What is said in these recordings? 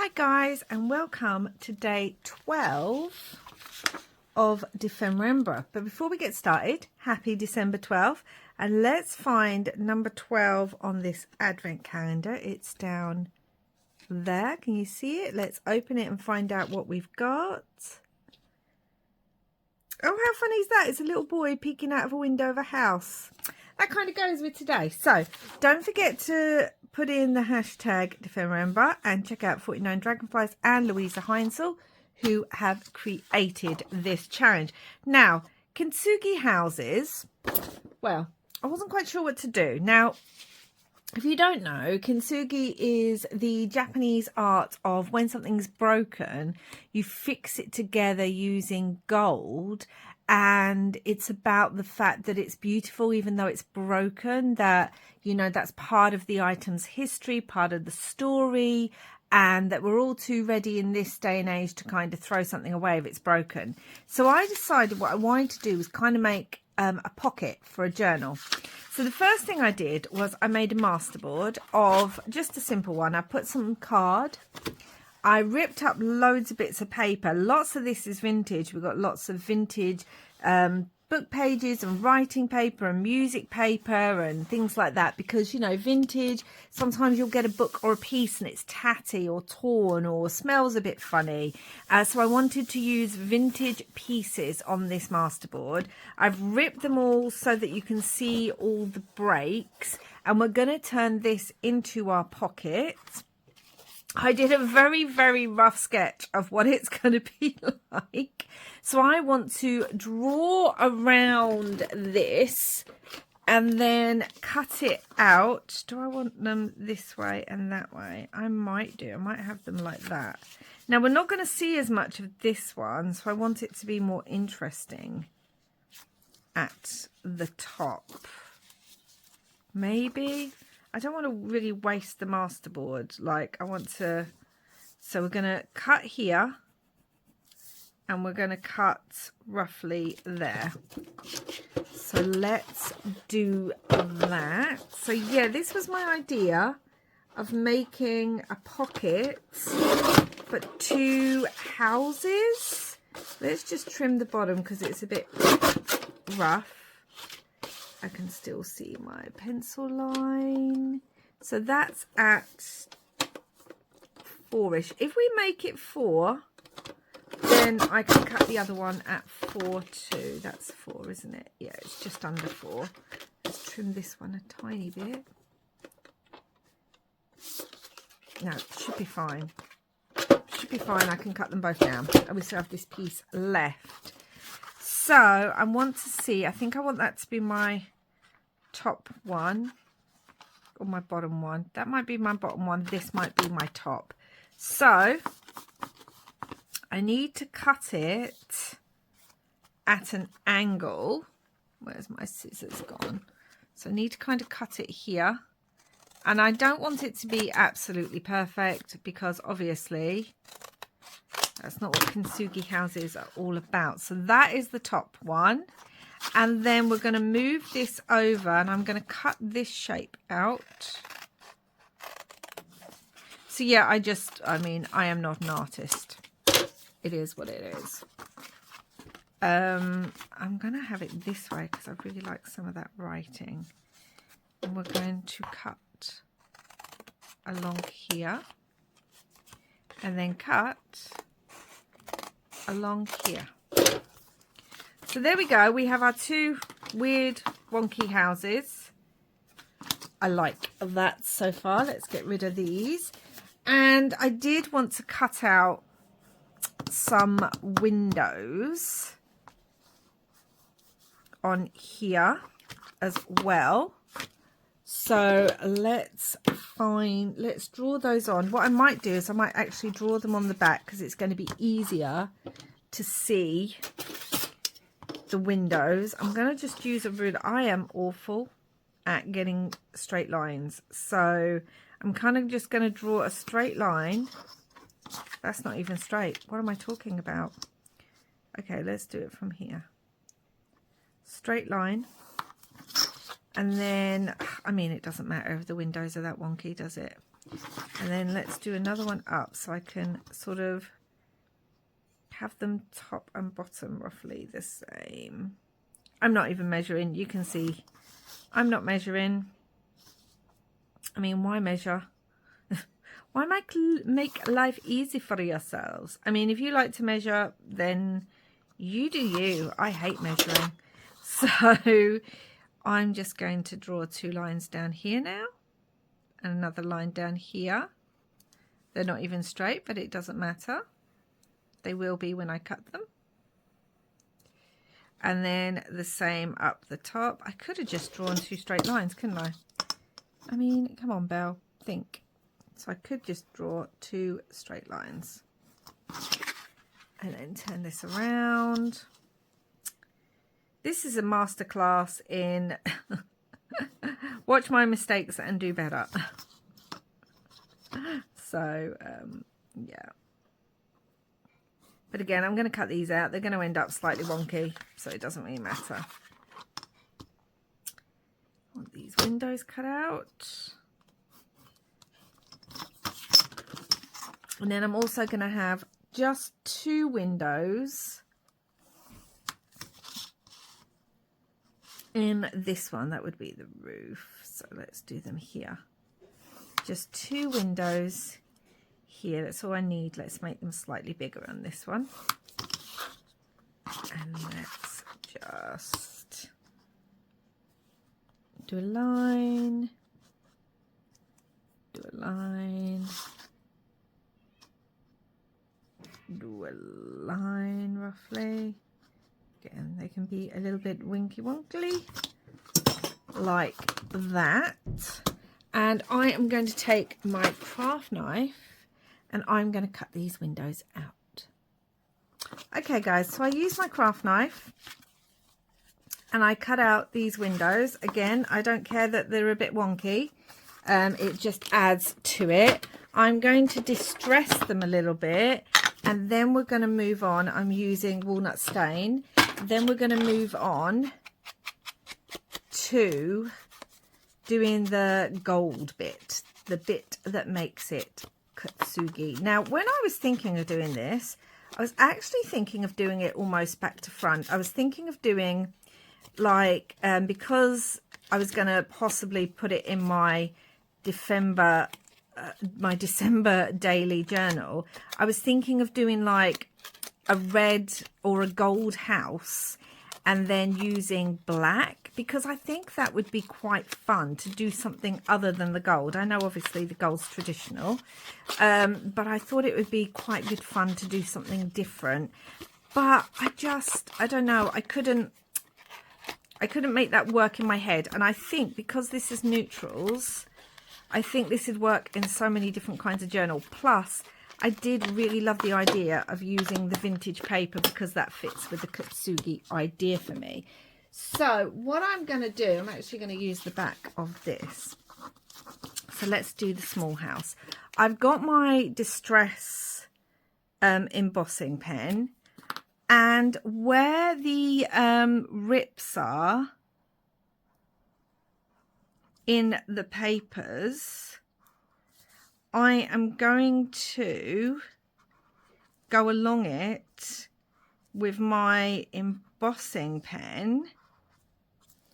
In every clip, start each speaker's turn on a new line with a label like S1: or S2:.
S1: Hi guys, and welcome to day 12 of December. But before we get started, happy December 12th, and let's find number 12 on this advent calendar. It's down there. Can you see it? Let's open it and find out what we've got. Oh, how funny is that? It's a little boy peeking out of a window of a house. That kind of goes with today. So don't forget to put in the hashtag December and check out 49 Dragonflies and Louisa Heinzel, who have created this challenge. Now, Kintsugi Houses, well, I wasn't quite sure what to do. Now, if you don't know, Kintsugi is the Japanese art of when something's broken, you fix it together using gold. And it's about the fact that it's beautiful, even though it's broken, that, you know, that's part of the item's history, part of the story, and that we're all too ready in this day and age to kind of throw something away if it's broken. So I decided what I wanted to do was kind of make a pocket for a journal. So the first thing I did was I made a masterboard of just a simple one. I put some card. I ripped up loads of bits of paper. Lots of this is vintage. We've got lots of vintage book pages and writing paper and music paper and things like that, because, you know, vintage, sometimes you'll get a book or a piece and it's tatty or torn or smells a bit funny. So I wanted to use vintage pieces on this masterboard. I've ripped them all so that you can see all the breaks, and we're going to turn this into our pocket. I did a very, very rough sketch of what it's going to be like. So I want to draw around this and then cut it out. Do I want them this way and that way? I might do. I might have them like that. Now, we're not going to see as much of this one, so I want it to be more interesting at the top. Maybe. I don't want to really waste the masterboard. Like, I want to... So we're going to cut here. And we're going to cut roughly there. So let's do that. So yeah, this was my idea of making a pocket for two houses. Let's just trim the bottom because it's a bit rough. I can still see my pencil line. So that's at 4-ish. If we make it 4, then I can cut the other one at 4 too. That's 4, isn't it? Yeah, it's just under 4. Let's trim this one a tiny bit. No, it should be fine. Should be fine. I can cut them both down. And we still have this piece left. So I want to see, I think I want that to be my top one or my bottom one. That might be my bottom one. This might be my top. So I need to cut it at an angle. Where's my scissors gone? So I need to kind of cut it here. And I don't want it to be absolutely perfect because obviously that's not what Kintsugi Houses are all about. So that is the top one. And then we're going to move this over and I'm going to cut this shape out. So yeah, I mean, I am not an artist. It is what it is. I'm going to have it this way because I really like some of that writing. And we're going to cut along here. And then cut along here. So there we go. We have our two weird, wonky houses. I like that so far. Let's get rid of these. And I did want to cut out some windows on here as well. So let's draw those on. What I might do is I might actually draw them on the back because it's going to be easier to see the windows. I'm going to just use a ruler. I am awful at getting straight lines. So I'm kind of just going to draw a straight line. That's not even straight. What am I talking about? Okay, let's do it from here. Straight line. And then, I mean, it doesn't matter if the windows are that wonky, does it? And then let's do another one up so I can sort of have them top and bottom roughly the same. I'm not even measuring. You can see I'm not measuring. I mean, why measure? Why make life easy for yourselves? I mean, if you like to measure, then you do you. I hate measuring. So I'm just going to draw 2 lines down here now. And another line down here. They're not even straight, but it doesn't matter. They will be when I cut them. And then the same up the top. I could have just drawn 2 straight lines, couldn't I? I mean, come on, Belle, think. So I could just draw 2 straight lines. And then turn this around. This is a masterclass in watch my mistakes and do better. So, yeah. But again, I'm going to cut these out. They're going to end up slightly wonky, so it doesn't really matter. I want these windows cut out. And then I'm also going to have just 2 windows in this one. That would be the roof. So let's do them here. Just 2 windows here. That's all I need. Let's make them slightly bigger on this one. And let's just do a line. Do a line. Do a line roughly. Again, they can be a little bit winky wonkly like that. And I am going to take my craft knife and I'm going to cut these windows out. Okay guys, so I use my craft knife and I cut out these windows. Again, I don't care that they're a bit wonky. It just adds to it. I'm going to distress them a little bit. And then we're going to move on. I'm using walnut stain. Then we're going to move on to doing the gold bit, the bit that makes it Kintsugi. Now, when I was thinking of doing this, I was actually thinking of doing it almost back to front. I was thinking of doing like, because I was going to possibly put it in my December daily journal, I was thinking of doing like a red or a gold house and then using black, because I think that would be quite fun to do something other than the gold. I know obviously the gold's traditional, but I thought it would be quite good fun to do something different. But I don't know, I couldn't make that work in my head. And I think because this is neutrals, I think this would work in so many different kinds of journal. Plus, I did really love the idea of using the vintage paper because that fits with the Kintsugi idea for me. So what I'm going to do, I'm actually going to use the back of this. So let's do the small house. I've got my Distress embossing pen, and where the rips are in the papers, I am going to go along it with my embossing pen.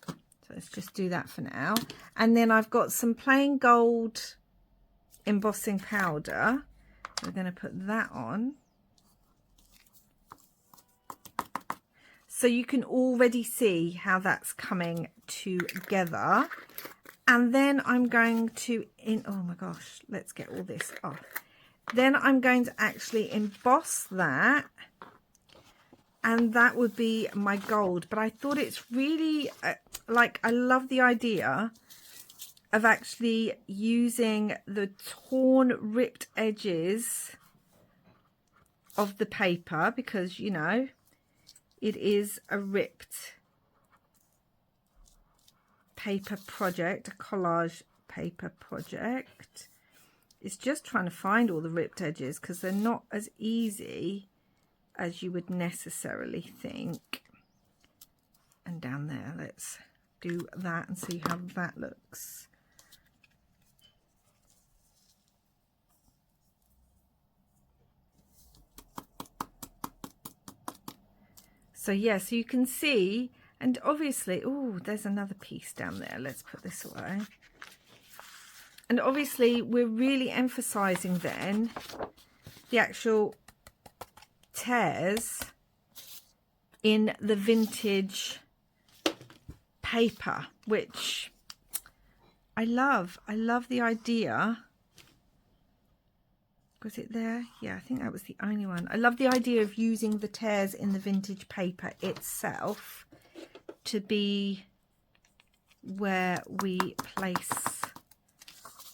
S1: So let's just do that for now. And then I've got some plain gold embossing powder. We're going to put that on. So you can already see how that's coming together. And then I'm going to, oh my gosh, let's get all this off. Then I'm going to actually emboss that. And that would be my gold. But I thought it's really, I love the idea of actually using the torn, ripped edges of the paper. Because, you know, it is a ripped paper project, a collage paper project. It's just trying to find all the ripped edges because they're not as easy as you would necessarily think. And down there, let's do that and see how that looks. So yeah, so you can see, and obviously, oh, there's another piece down there. Let's put this away. And obviously we're really emphasizing then the actual tears in the vintage paper, which I love. I love the idea. Was it there? Yeah, I think that was the only one. I love the idea of using the tears in the vintage paper itself to be where we place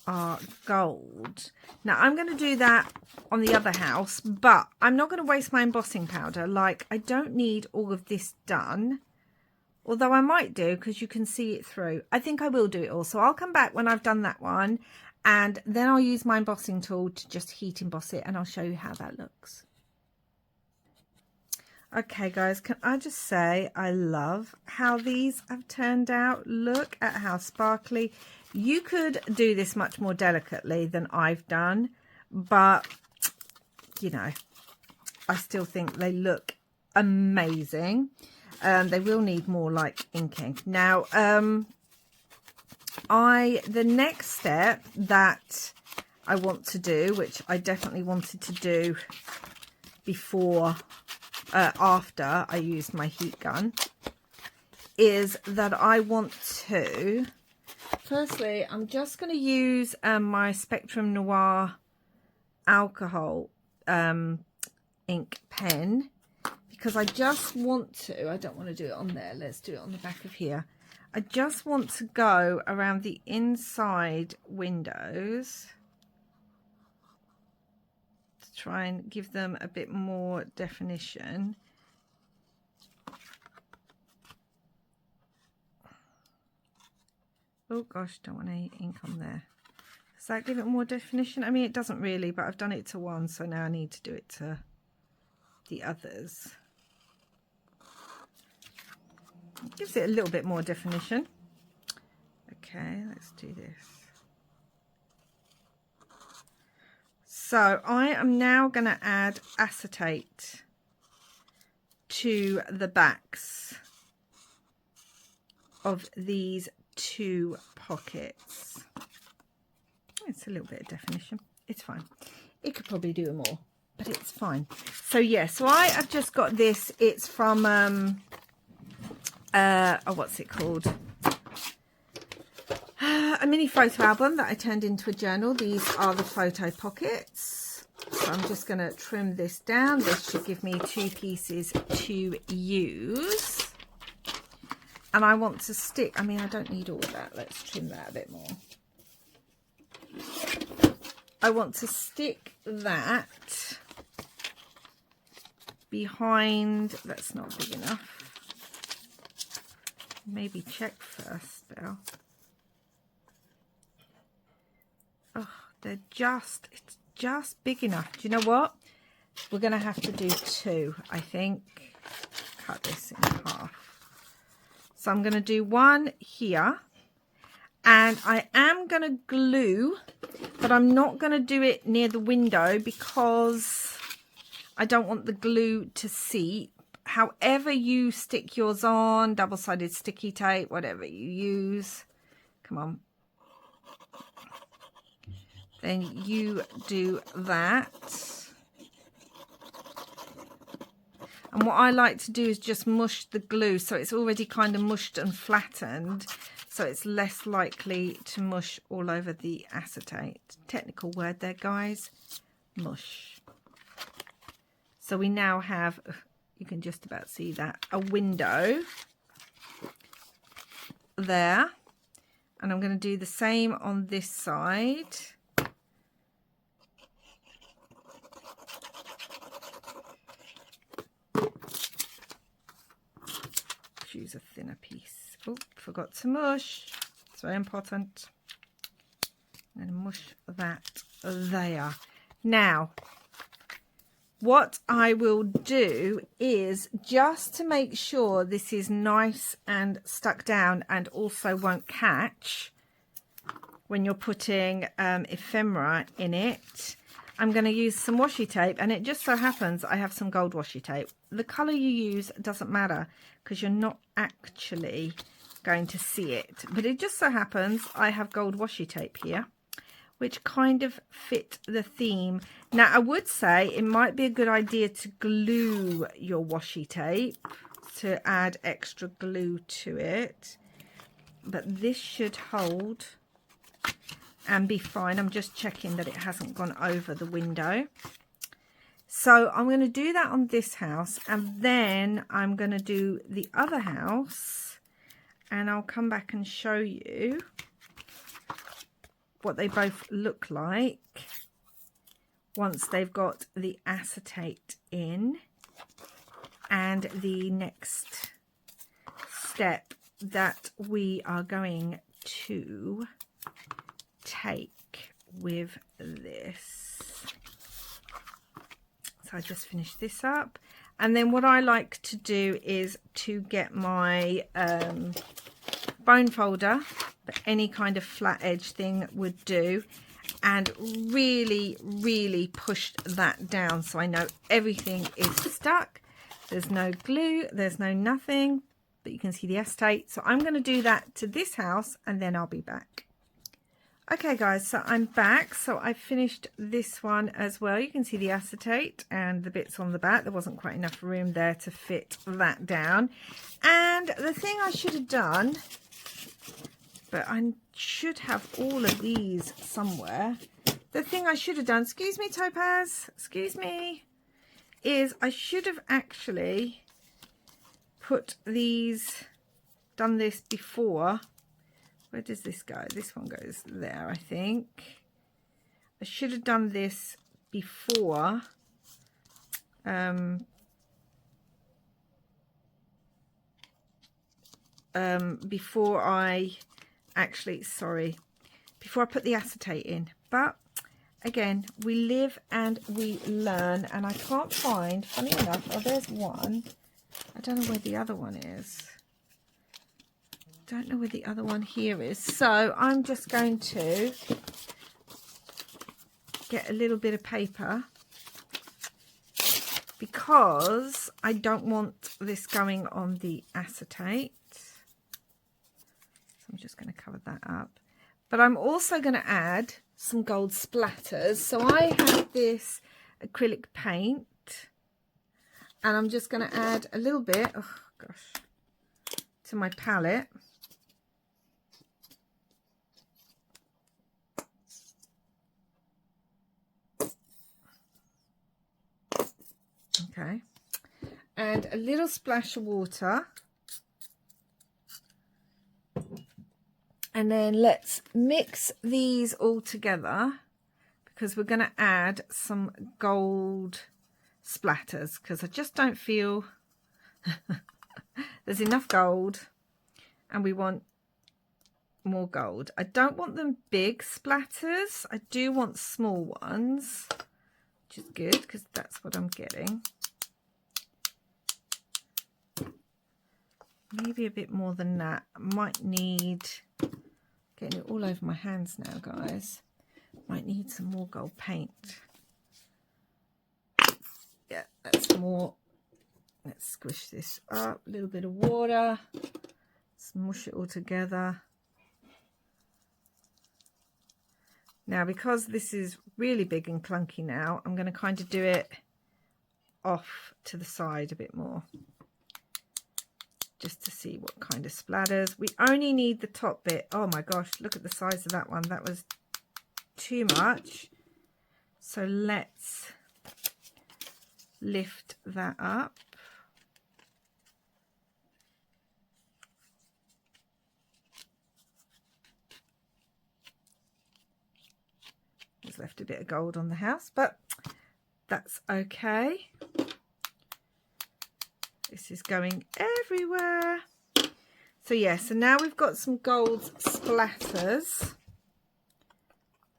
S1: our gold. Now I'm going to do that on the other house, but I'm not going to waste my embossing powder. Like, I don't need all of this done, although I might do, because you can see it through. I think I will do it all, so I'll come back when I've done that one, and then I'll use my embossing tool to just heat emboss it, and I'll show you how that looks. Okay guys, can I just say I love how these have turned out. Look at how sparkly. You could do this much more delicately than I've done, but you know, I still think they look amazing. They will need more like inking. Now, the next step that I want to do, which I definitely wanted to do before, after I used my heat gun, is that I want to, firstly, I'm just going to use my Spectrum Noir alcohol ink pen, because I just want to, I don't want to do it on there, let's do it on the back of here. I just want to go around the inside windows to try and give them a bit more definition. Oh gosh, don't want any ink on there. Does that give it more definition? I mean, it doesn't really, but I've done it to one, so now I need to do it to the others. It gives it a little bit more definition. Okay, let's do this. So I am now going to add acetate to the backs of these two pockets. It's a little bit of definition. It's fine. It could probably do more, but it's fine. So yeah, so I have just got this. It's from what's it called? A mini photo album that I turned into a journal. These are the photo pockets. So I'm just going to trim this down. This should give me 2 pieces to use. And I want to stick, I mean, I don't need all of that. Let's trim that a bit more. I want to stick that behind, that's not big enough. Maybe check first, Bill. Oh, it's just big enough. Do you know what? We're going to have to do 2, I think. Cut this in half. So I'm going to do 1 here. And I am going to glue, but I'm not going to do it near the window because I don't want the glue to seep. However you stick yours on, double-sided sticky tape, whatever you use. Come on. Then you do that. And what I like to do is just mush the glue so it's already kind of mushed and flattened, so it's less likely to mush all over the acetate. Technical word there, guys. Mush. So we now have, you can just about see that, a window there. And I'm going to do the same on this side. Use a thinner piece. Oh, forgot to mush. It's very important. I'm going to mush that there. Now, what I will do is, just to make sure this is nice and stuck down and also won't catch when you're putting ephemera in it, I'm going to use some washi tape, and it just so happens I have some gold washi tape. The colour you use doesn't matter because you're not actually going to see it, but it just so happens I have gold washi tape here, which kind of fit the theme. Now I would say it might be a good idea to glue your washi tape, to add extra glue to it, but this should hold and be fine. I'm just checking that it hasn't gone over the window. So I'm going to do that on this house, and then I'm going to do the other house, and I'll come back and show you what they both look like once they've got the acetate in. And the next step that we are going to take with this. So I just finished this up, and then what I like to do is to get my bone folder, but any kind of flat edge thing would do, and really push that down so I know everything is stuck. There's no glue, there's no nothing, but you can see the acetate. So I'm going to do that to this house, and then I'll be back. Okay guys, so I'm back. So I finished this one as well. You can see the acetate and the bits on the back. There wasn't quite enough room there to fit that down. And the thing I should have done, but I should have all of these somewhere. The thing I should have done, excuse me Topaz, excuse me, is I should have actually put these, done this before. Where does this go? This one goes there, I think. I should have done this before before I put the acetate in. But again, we live and we learn, and I can't find, funny enough, oh, there's one. I don't know where the other one is. Don't know where the other one here is. So I'm just going to get a little bit of paper, because I don't want this going on the acetate. So I'm just going to cover that up. But I'm also going to add some gold splatters. So I have this acrylic paint, and I'm just going to add a little bit, oh gosh, to my palette. Okay, and a little splash of water, and then let's mix these all together, because we're going to add some gold splatters, because I just don't feel there's enough gold, and we want more gold. I don't want them big splatters, I do want small ones, which is good because that's what I'm getting. Maybe a bit more than that. I might need, getting it all over my hands now, guys. Might need some more gold paint. Yeah, that's more. Let's squish this up. A little bit of water. Smush it all together. Now, because this is really big and clunky now, I'm going to kind of do it off to the side a bit more, just to see what kind of splatters. We only need the top bit. Oh my gosh, look at the size of that one. That was too much. So let's lift that up. Just left a bit of gold on the house, but that's okay. This is going everywhere. So yeah, so now we've got some gold splatters,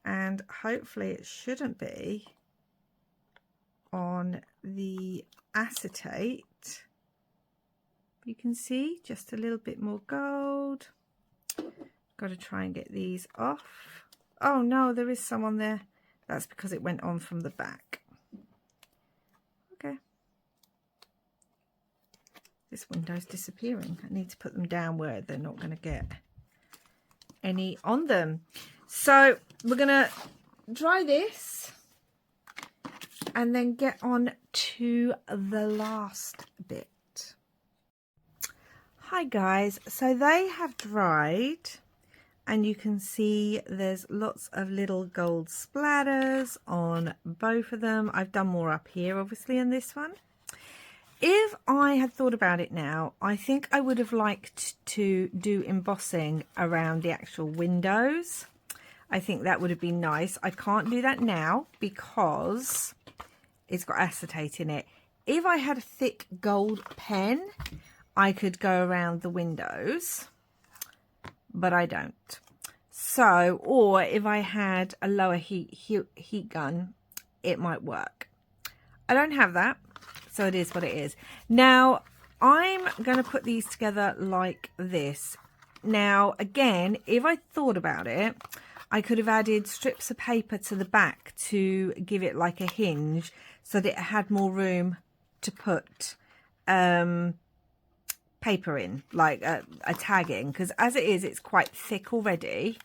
S1: and hopefully it shouldn't be on the acetate. You can see just a little bit more gold. Got to try and get these off. Oh no, there is some on there. That's because it went on from the back. Okay. This window's disappearing. I need to put them down where they're not going to get any on them. So we're going to dry this and then get on to the last bit. Hi guys, so they have dried and you can see there's lots of little gold splatters on both of them. I've done more up here obviously in this one. If I had thought about it now, I think I would have liked to do embossing around the actual windows. I think that would have been nice. I can't do that now because it's got acetate in it. If I had a thick gold pen, I could go around the windows, but I don't. So, or if I had a lower heat gun, it might work. I don't have that, so it is what it is. Now, I'm going to put these together like this. Now, again, if I thought about it, I could have added strips of paper to the back to give it like a hinge so that it had more room to put paper in, like a tagging, because as it is, it's quite thick already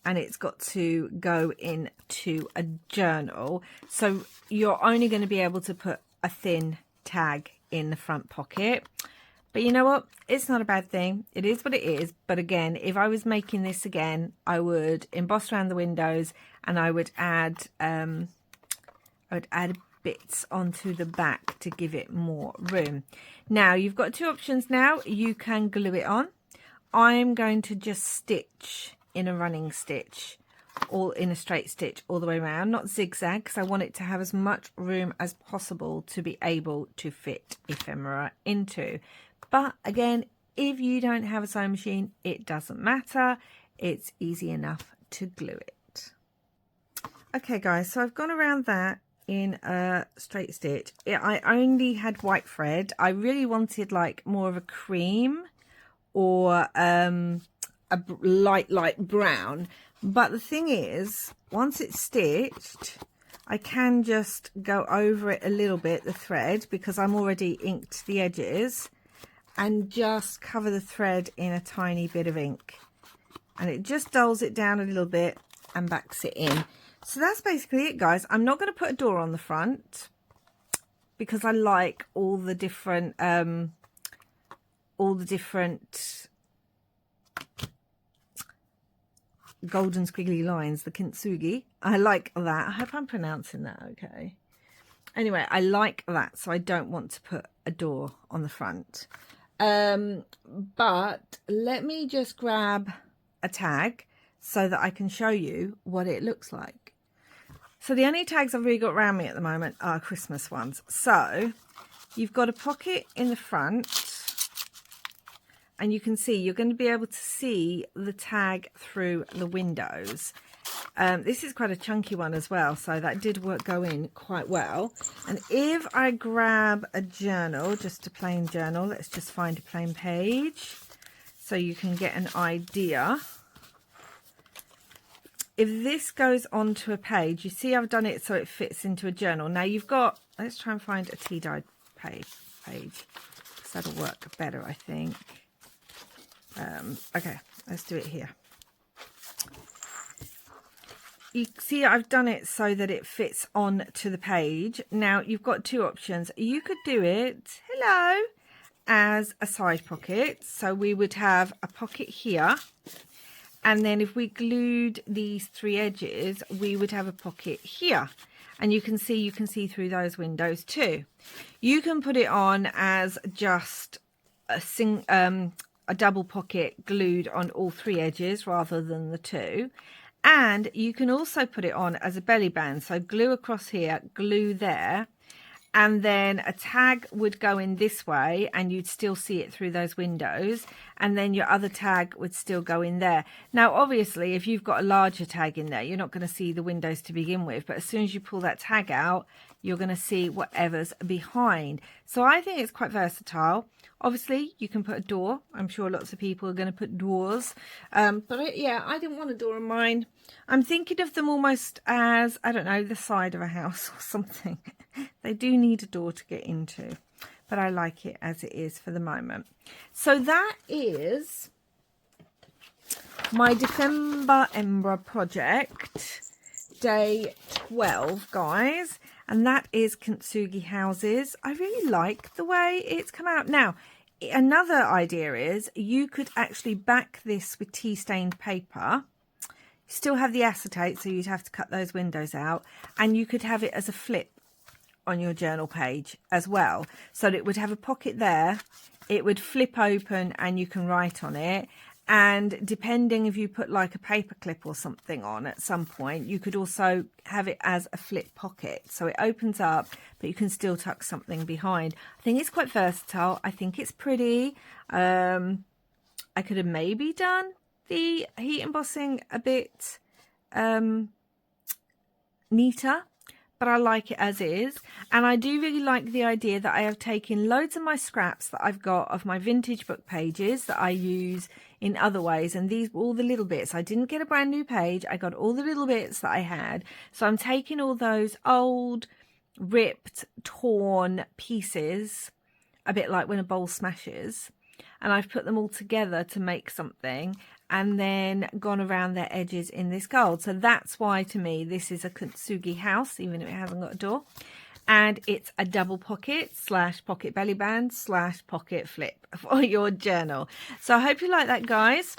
S1: and it's got to go into a journal, so you're only going to be able to put a thin tag in the front pocket. But you know what, it's not a bad thing, it is what it is. But again, if I was making this again, I would emboss around the windows and I would add bits onto the back to give it more room. Now you've got two options. Now you can glue it on. I'm going to just stitch in a running stitch, all in a straight stitch all the way around, not zigzag, because I want it to have as much room as possible to be able to fit ephemera into. But again, if you don't have a sewing machine, it doesn't matter, it's easy enough to glue it. Okay guys, so I've gone around that in a straight stitch. I only had white thread. I really wanted like more of a cream or a light brown, but the thing is, once it's stitched, I can just go over it a little bit, the thread, because I'm already inked the edges, and just cover the thread in a tiny bit of ink, and it just dulls it down a little bit and backs it in. So that's basically it guys. I'm not going to put a door on the front because I like all the different golden squiggly lines, the Kintsugi. I like that. I hope I'm pronouncing that okay. Anyway, I like that, so I don't want to put a door on the front. But let me just grab a tag so that I can show you what it looks like. So the only tags I've really got around me at the moment are Christmas ones. So you've got a pocket in the front, and you can see, you're going to be able to see the tag through the windows. This is quite a chunky one as well, so that did go in quite well. And if I grab a journal, just a plain journal, let's just find a plain page so you can get an idea. If this goes onto a page, you see I've done it so it fits into a journal. Now you've got, let's try and find a tea-dyed page, because that'll work better, I think. Okay, let's do it here. You see I've done it so that it fits on to the page. Now you've got two options. You could do it, hello, as a side pocket. So we would have a pocket here. And then if we glued these three edges, we would have a pocket here. And you can see through those windows too. You can put it on as just a double pocket glued on all three edges rather than the two. And you can also put it on as a belly band. So glue across here, glue there, and then a tag would go in this way and you'd still see it through those windows, and then your other tag would still go in there. Now obviously if you've got a larger tag in there, you're not going to see the windows to begin with, but as soon as you pull that tag out, you're going to see whatever's behind. So I think it's quite versatile. Obviously you can put a door. I'm sure lots of people are going to put doors, but yeah, I didn't want a door in mine. I'm thinking of them almost as, I don't know, the side of a house or something. They do need a door to get into, but I like it as it is for the moment. So that is my December Ember project, day 12, guys, and that is Kintsugi Houses. I really like the way it's come out. Now, another idea is you could actually back this with tea stained paper. Still have the acetate, so you'd have to cut those windows out, and you could have it as a flip on your journal page as well, so that it would have a pocket there, it would flip open and you can write on it. And depending if you put like a paper clip or something on at some point, you could also have it as a flip pocket, so it opens up but you can still tuck something behind. I think it's quite versatile. I think it's pretty. I could have maybe done the heat embossing a bit neater, but I like it as is. And I do really like the idea that I have taken loads of my scraps that I've got of my vintage book pages that I use in other ways, and these all the little bits. I didn't get a brand new page, I got all the little bits that I had, so I'm taking all those old ripped torn pieces, a bit like when a bowl smashes, and I've put them all together to make something, and then gone around their edges in this gold. So that's why to me this is a Kintsugi house, even if it hasn't got a door. And it's a double pocket / pocket belly band / pocket flip for your journal. So I hope you like that, guys.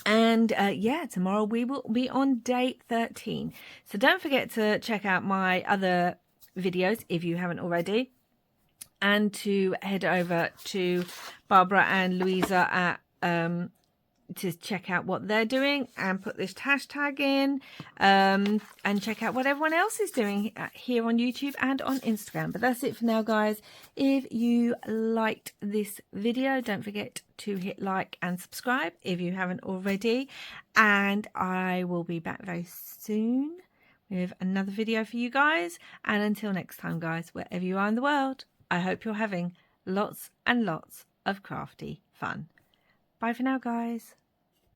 S1: And yeah, tomorrow we will be on day 13. So don't forget to check out my other videos if you haven't already, and to head over to Barbara and Louisa at to check out what they're doing, and put this hashtag in, and check out what everyone else is doing here on YouTube and on Instagram. But that's it for now, guys. If you liked this video, don't forget to hit like and subscribe if you haven't already, and I will be back very soon with another video for you guys. And until next time, guys, wherever you are in the world, I hope you're having lots and lots of crafty fun. Bye for now, guys.